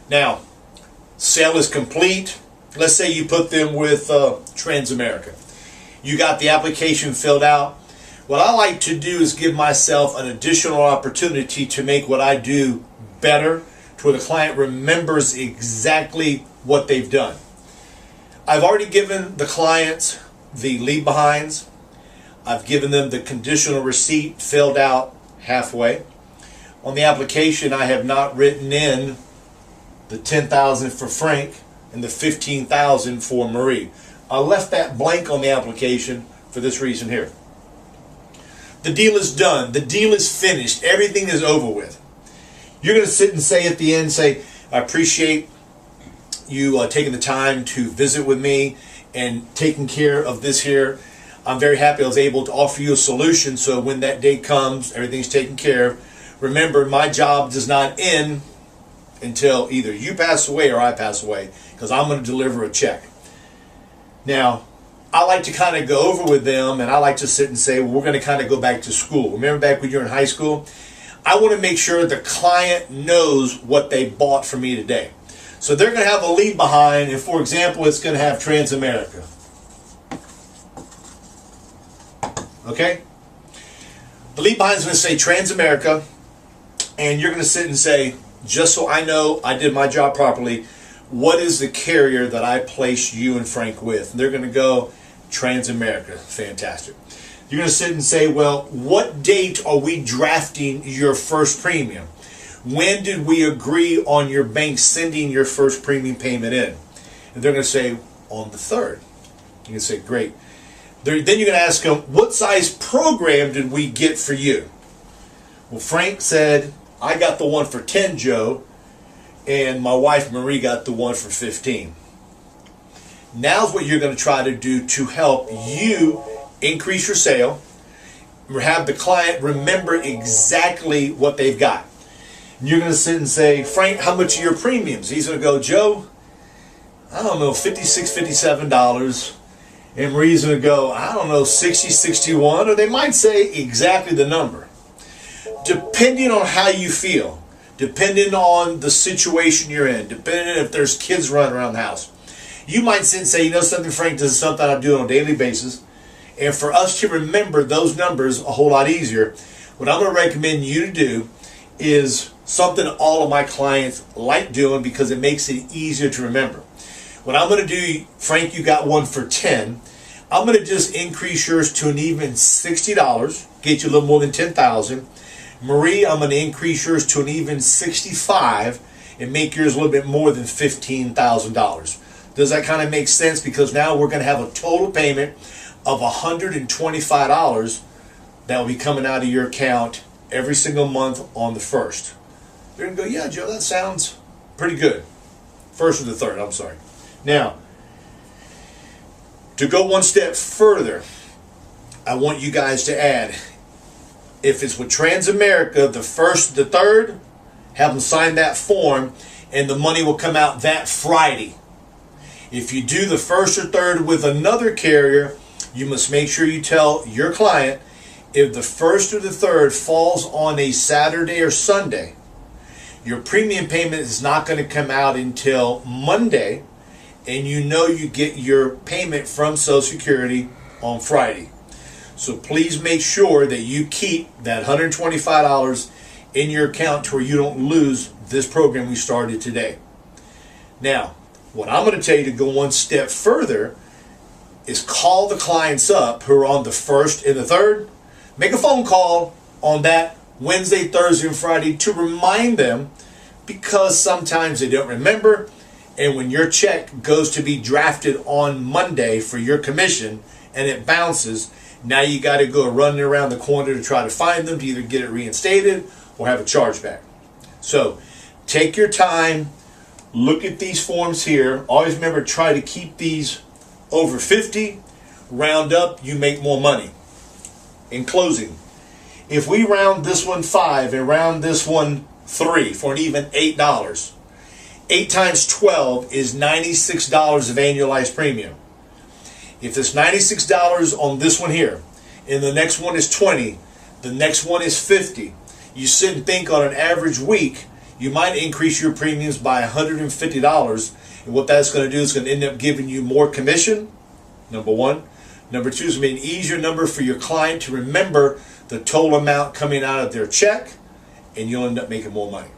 Now, sale is complete. Let's say you put them with Transamerica. You got the application filled out. What I like to do is give myself an additional opportunity to make what I do better, to where the client remembers exactly what they've done. I've already given the clients the leave behinds. I've given them the conditional receipt filled out halfway. On the application, I have not written in the $10,000 for Frank and the $15,000 for Marie. I left that blank on the application for this reason here. The deal is done. The deal is finished. Everything is over with. You're going to sit and say at the end, say, I appreciate you taking the time to visit with me and taking care of this here. I'm very happy I was able to offer you a solution, so when that day comes, everything's taken care of. Remember, my job does not end until either you pass away or I pass away, because I'm going to deliver a check. Now, I like to kind of go over with them, and I like to sit and say, well, we're going to kind of go back to school. Remember back when you were in high school? I want to make sure the client knows what they bought from me today. So they're going to have a leave behind, and for example, it's going to have Transamerica. Okay? The leave behind is going to say Transamerica, and you're going to sit and say, just so I know I did my job properly, what is the carrier that I placed you and Frank with? And they're going to go Transamerica. Fantastic. You're going to sit and say, well, what date are we drafting your first premium? When did we agree on your bank sending your first premium payment in? And they're going to say, on the 3rd. You can say, great. Then you're going to ask them, what size program did we get for you? Well, Frank said, I got the one for 10, Joe, and my wife Marie got the one for 15. Now's what you're going to try to do to help you increase your sale, have the client remember exactly what they've got. And you're going to sit and say, Frank, how much are your premiums? He's going to go, Joe, I don't know, $56, $57. And Marie's going to go, I don't know, 60, 61, or they might say exactly the number. Depending on how you feel, depending on the situation you're in, depending if there's kids running around the house, you might sit and say, you know something, Frank, this is something I do on a daily basis. And for us to remember those numbers a whole lot easier, what I'm going to recommend you to do is something all of my clients like doing because it makes it easier to remember. What I'm going to do, Frank, you got one for 10. I'm going to just increase yours to an even $60, get you a little more than $10,000. Marie, I'm going to increase yours to an even $65 and make yours a little bit more than $15,000. Does that kind of make sense? Because now we're going to have a total payment of $125 that will be coming out of your account every single month on the 1st. You're going to go, yeah, Joe, that sounds pretty good. 1st or the 3rd, I'm sorry. Now, to go one step further, I want you guys to add, if it's with Transamerica, the 1st, the 3rd, have them sign that form, and the money will come out that Friday. If you do the 1st or 3rd with another carrier, you must make sure you tell your client, if the 1st or the 3rd falls on a Saturday or Sunday, your premium payment is not going to come out until Monday, and you know you get your payment from Social Security on Friday. So please make sure that you keep that $125 in your account to where you don't lose this program we started today. Now, what I'm going to tell you to go one step further is call the clients up who are on the 1st and the 3rd. Make a phone call on that Wednesday, Thursday, and Friday to remind them, because sometimes they don't remember. And when your check goes to be drafted on Monday for your commission and it bounces, now you got to go running around the corner to try to find them to either get it reinstated or have a chargeback. So take your time, look at these forms here. Always remember, try to keep these over 50. Round up, you make more money. In closing, if we round this one 5 and round this one 3 for an even $8, 8 times 12 is $96 of annualized premium. If it's $96 on this one here, and the next one is 20, the next one is 50, you sit and think on an average week, you might increase your premiums by $150. And what that's going to do is going to end up giving you more commission, number one. Number two is going to be an easier number for your client to remember the total amount coming out of their check, and you'll end up making more money.